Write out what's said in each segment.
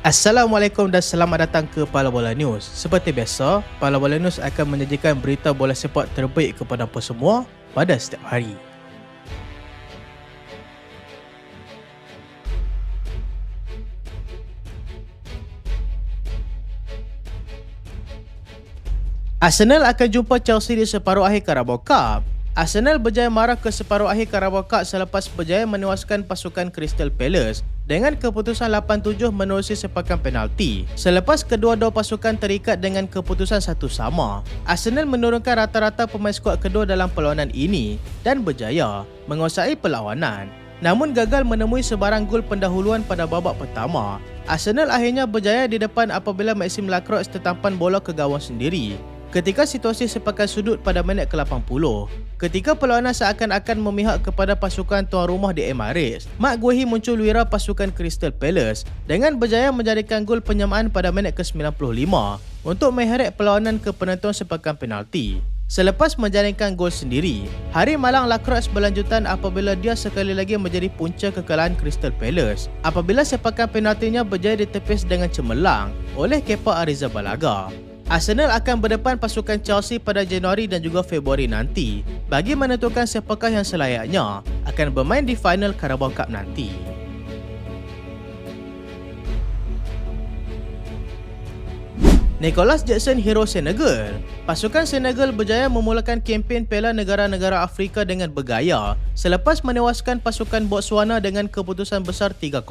Assalamualaikum dan selamat datang ke Pala Bola News. Seperti biasa, Pala Bola News akan menyajikan berita bola sepak terbaik kepada anda semua pada setiap hari. Arsenal akan jumpa Chelsea di separuh akhir Carabao Cup. Arsenal berjaya marah ke separuh akhir Carabao Cup selepas berjaya menewaskan pasukan Crystal Palace dengan keputusan 8-7 menerusi sepakan penalti. Selepas kedua-dua pasukan terikat dengan keputusan satu sama, Arsenal menurunkan rata-rata pemain skuad kedua dalam perlawanan ini dan berjaya menguasai perlawanan. Namun gagal menemui sebarang gol pendahuluan pada babak pertama. Arsenal akhirnya berjaya di depan apabila Maxime Lacroix tertampan bola ke gawang sendiri ketika situasi sepakan sudut pada minit ke-80. Ketika perlawanan seakan-akan memihak kepada pasukan tuan rumah di Emirates, Mark Guehi muncul wira pasukan Crystal Palace dengan berjaya menjadikan gol penyamaan pada minit ke-95 untuk mengheret perlawanan ke penentuan sepakan penalti. Selepas menjaringkan gol sendiri, hari malang Lacroix berlanjutan apabila dia sekali lagi menjadi punca kekalahan Crystal Palace apabila sepakan penaltinya berjaya ditepis dengan cemerlang oleh Kepa Arrizabalaga. Arsenal akan berdepan pasukan Chelsea pada Januari dan juga Februari nanti bagi menentukan siapakah yang selayaknya akan bermain di final Carabao Cup nanti. Nicolas Jackson hero Senegal. Pasukan Senegal berjaya memulakan kempen Piala Negara-Negara Afrika dengan bergaya selepas menewaskan pasukan Botswana dengan keputusan besar 3-0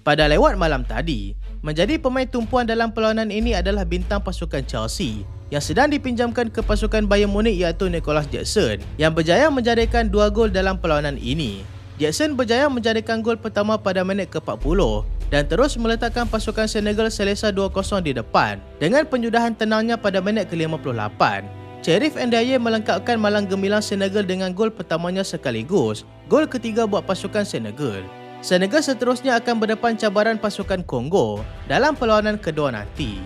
pada lewat malam tadi. Menjadi pemain tumpuan dalam perlawanan ini adalah bintang pasukan Chelsea yang sedang dipinjamkan ke pasukan Bayern Munich iaitu Nicolas Jackson yang berjaya menjadikan 2 gol dalam perlawanan ini. Jackson berjaya menjadikan gol pertama pada minit ke-40 dan terus meletakkan pasukan Senegal selesa 2-0 di depan dengan penjudahan tenangnya pada minit ke-58. Cherif Ndiaye melengkapkan malang gemilang Senegal dengan gol pertamanya sekaligus gol ketiga buat pasukan Senegal. Senegal seterusnya akan berdepan cabaran pasukan Kongo dalam perlawanan kedua nanti.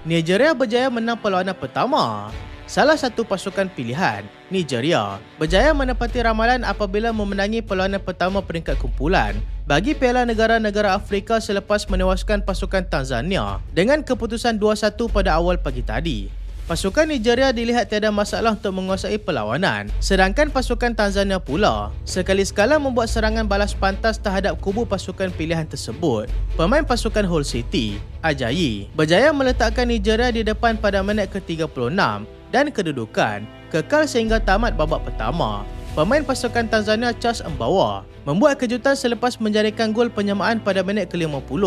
Nigeria berjaya menang perlawanan pertama. Salah satu pasukan pilihan, Nigeria, berjaya menepati ramalan apabila memenangi perlawanan pertama peringkat kumpulan bagi Piala Negara-Negara Afrika selepas menewaskan pasukan Tanzania dengan keputusan 2-1 pada awal pagi tadi. Pasukan Nigeria dilihat tiada masalah untuk menguasai perlawanan, sedangkan pasukan Tanzania pula sekali-sekala membuat serangan balas pantas terhadap kubu pasukan pilihan tersebut. Pemain pasukan Hull City, Ajayi, berjaya meletakkan Nigeria di depan pada minit ke-36 dan kedudukan kekal sehingga tamat babak pertama. Pemain pasukan Tanzania Charles Mbawa membuat kejutan selepas menjadikan gol penyamaan pada minit ke-50.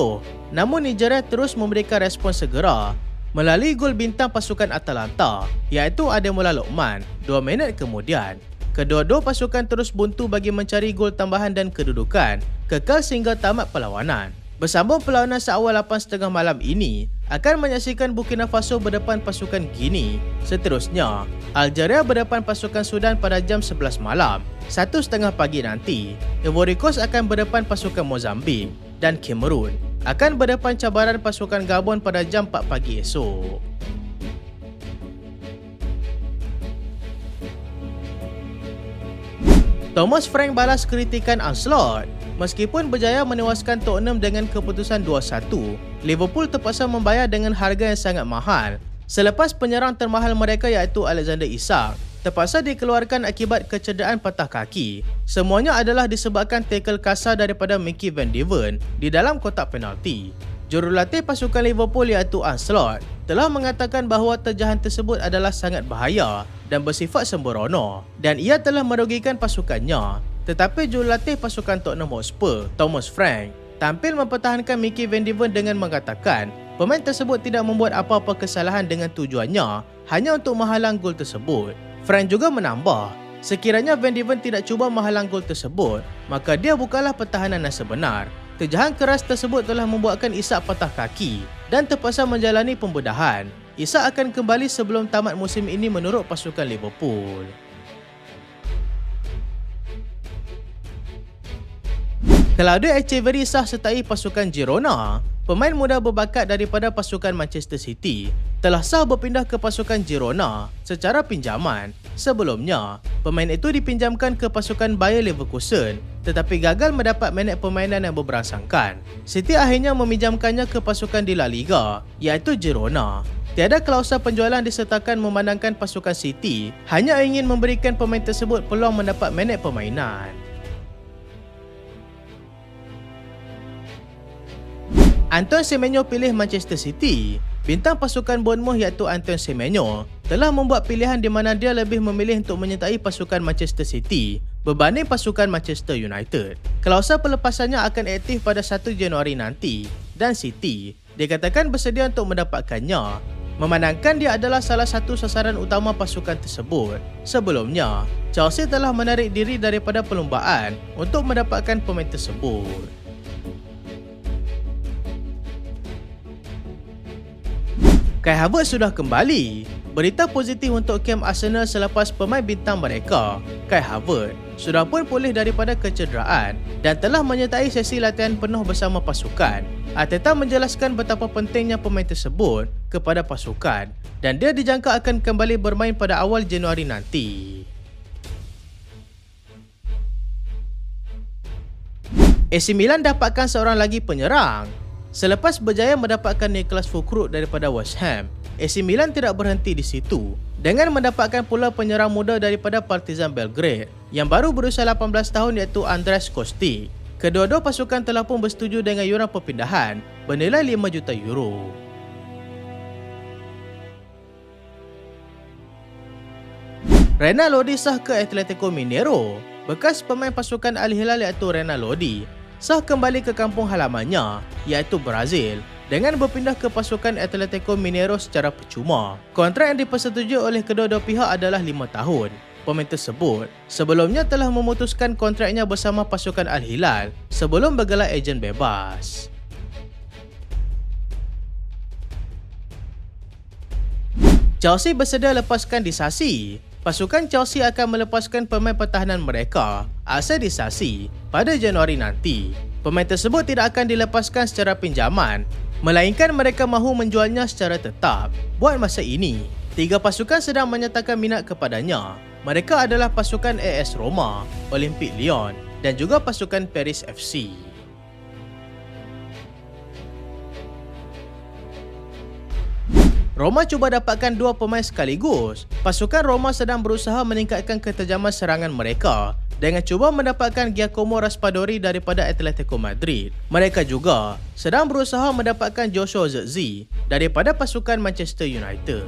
Namun Nigeria terus memberikan respon segera melalui gol bintang pasukan Atalanta iaitu Ademola Lookman 2 minit kemudian. Kedua-dua pasukan terus buntu bagi mencari gol tambahan dan kedudukan kekal sehingga tamat perlawanan. Bersambung perlawanan seawal 8.30 malam ini akan menyaksikan Burkina Faso berdepan pasukan Guinea. Seterusnya, Algeria berdepan pasukan Sudan pada jam 11 malam 1.30 pagi nanti. Ivory Coast akan berdepan pasukan Mozambik dan Cameroon akan berdepan cabaran pasukan Gabon pada jam 4 pagi esok. Thomas Frank balas kritikan Ancelotti. Meskipun berjaya menewaskan Tottenham dengan keputusan 2-1, Liverpool terpaksa membayar dengan harga yang sangat mahal selepas penyerang termahal mereka iaitu Alexander Isak terpaksa dikeluarkan akibat kecederaan patah kaki. Semuanya adalah disebabkan tackle kasar daripada Mickey Van de Ven di dalam kotak penalti. Jurulatih pasukan Liverpool iaitu Ancelotti telah mengatakan bahawa terjahan tersebut adalah sangat bahaya dan bersifat sembrono dan ia telah merugikan pasukannya. Tetapi jurulatih pasukan Tottenham Hotspur, Thomas Frank, tampil mempertahankan Mickey Van de Ven dengan mengatakan pemain tersebut tidak membuat apa-apa kesalahan dengan tujuannya hanya untuk menghalang gol tersebut. Frank juga menambah, sekiranya Van de Ven tidak cuba menghalang gol tersebut, maka dia bukanlah pertahanan yang sebenar. Terjahan keras tersebut telah membuatkan Isak patah kaki dan terpaksa menjalani pembedahan. Isak akan kembali sebelum tamat musim ini menurut pasukan Liverpool. Claudio Echeverri sah sertai pasukan Girona. Pemain muda berbakat daripada pasukan Manchester City telah sah berpindah ke pasukan Girona secara pinjaman. Sebelumnya, pemain itu dipinjamkan ke pasukan Bayer Leverkusen tetapi gagal mendapat minit permainan yang berberansangkan. City akhirnya meminjamkannya ke pasukan di La Liga, iaitu Girona. Tiada klausul penjualan disertakan memandangkan pasukan City hanya ingin memberikan pemain tersebut peluang mendapat minit permainan. Antoine Semenyo pilih Manchester City. Bintang pasukan Bournemouth iaitu Antoine Semenyo telah membuat pilihan di mana dia lebih memilih untuk menyertai pasukan Manchester City berbanding pasukan Manchester United. Klausul pelepasannya akan aktif pada 1 Januari nanti dan City dikatakan bersedia untuk mendapatkannya, memandangkan dia adalah salah satu sasaran utama pasukan tersebut. Sebelumnya, Chelsea telah menarik diri daripada perlumbaan untuk mendapatkan pemain tersebut. Kai Havertz sudah kembali. Berita positif untuk kem Arsenal selepas pemain bintang mereka, Kai Havertz, sudah pun pulih daripada kecederaan dan telah menyertai sesi latihan penuh bersama pasukan. Arteta menjelaskan betapa pentingnya pemain tersebut kepada pasukan dan dia dijangka akan kembali bermain pada awal Januari nanti. AC Milan dapatkan seorang lagi penyerang. Selepas berjaya mendapatkan Niklas Füllkrug daripada West Ham, AC Milan tidak berhenti di situ dengan mendapatkan pula penyerang muda daripada Partizan Belgrade yang baru berusia 18 tahun iaitu Andras Kostic. Kedua-dua pasukan telah pun bersetuju dengan yuran perpindahan bernilai 5 juta euro. Renan Lodi sah ke Atletico Mineiro. Bekas pemain pasukan Al Hilal iaitu Renan Lodi sah kembali ke kampung halamannya iaitu Brazil dengan berpindah ke pasukan Atletico Mineiro secara percuma. Kontrak yang dipersetujui oleh kedua-dua pihak adalah 5 tahun. Pemain tersebut sebelumnya telah memutuskan kontraknya bersama pasukan Al Hilal sebelum bergelar ejen bebas. Chelsea bersedia lepaskan Disasi. Pasukan Chelsea akan melepaskan pemain pertahanan mereka, Axel Disasi, pada Januari nanti. Pemain tersebut tidak akan dilepaskan secara pinjaman, melainkan mereka mahu menjualnya secara tetap. Buat masa ini, 3 pasukan sedang menyatakan minat kepadanya. Mereka adalah pasukan AS Roma, Olympique Lyon dan juga pasukan Paris FC. Roma cuba dapatkan 2 pemain sekaligus. Pasukan Roma sedang berusaha meningkatkan ketajaman serangan mereka dengan cuba mendapatkan Giacomo Raspadori daripada Atletico Madrid. Mereka juga sedang berusaha mendapatkan Joshua Zirkzee daripada pasukan Manchester United.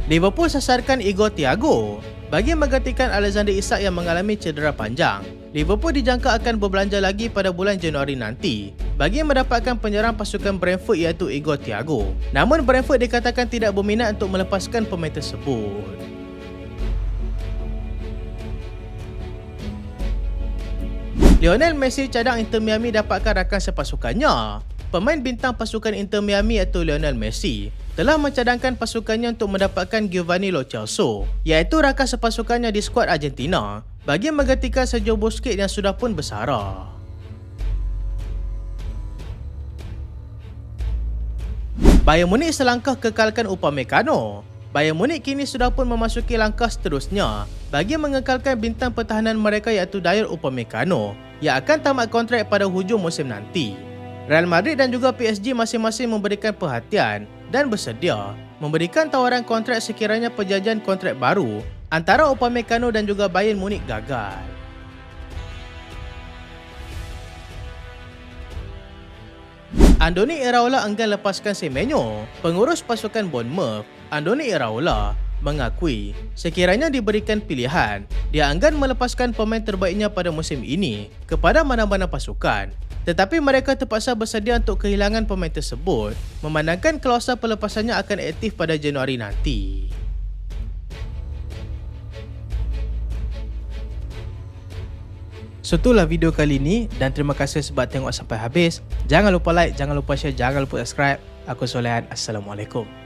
Liverpool sasarkan Igor Thiago. Bagi menggantikan Alexander Isak yang mengalami cedera panjang, Liverpool dijangka akan berbelanja lagi pada bulan Januari nanti bagi mendapatkan penyerang pasukan Brentford iaitu Igor Thiago. Namun Brentford dikatakan tidak berminat untuk melepaskan pemain tersebut. Lionel Messi cadang Inter Miami dapatkan rakan sepasukannya. Pemain bintang pasukan Inter Miami iaitu Lionel Messi telah mencadangkan pasukannya untuk mendapatkan Giovanni Lo Celso, iaitu rakan sepasukannya di skuad Argentina, bagi menggantikan Sergio Busquets yang sudah pun bersara. Bayern Munich selangkah kekalkan Upamecano. Bayern Munich kini sudah pun memasuki langkah seterusnya bagi mengekalkan bintang pertahanan mereka iaitu Dayot Upamecano yang akan tamat kontrak pada hujung musim nanti. Real Madrid dan juga PSG masing-masing memberikan perhatian dan bersedia memberikan tawaran kontrak sekiranya perjanjian kontrak baru antara Upamecano dan juga Bayern Munich gagal. Andoni Iraola enggan lepaskan Semenyo. Pengurus pasukan Bournemouth, Andoni Iraola, mengakui sekiranya diberikan pilihan, dia enggan melepaskan pemain terbaiknya pada musim ini kepada mana-mana pasukan. Tetapi mereka terpaksa bersedia untuk kehilangan pemain tersebut, memandangkan klausul pelepasannya akan aktif pada Januari nanti. So itulah video kali ini dan terima kasih sebab tengok sampai habis. Jangan lupa like, jangan lupa share, jangan lupa subscribe. Aku Solehan. Assalamualaikum.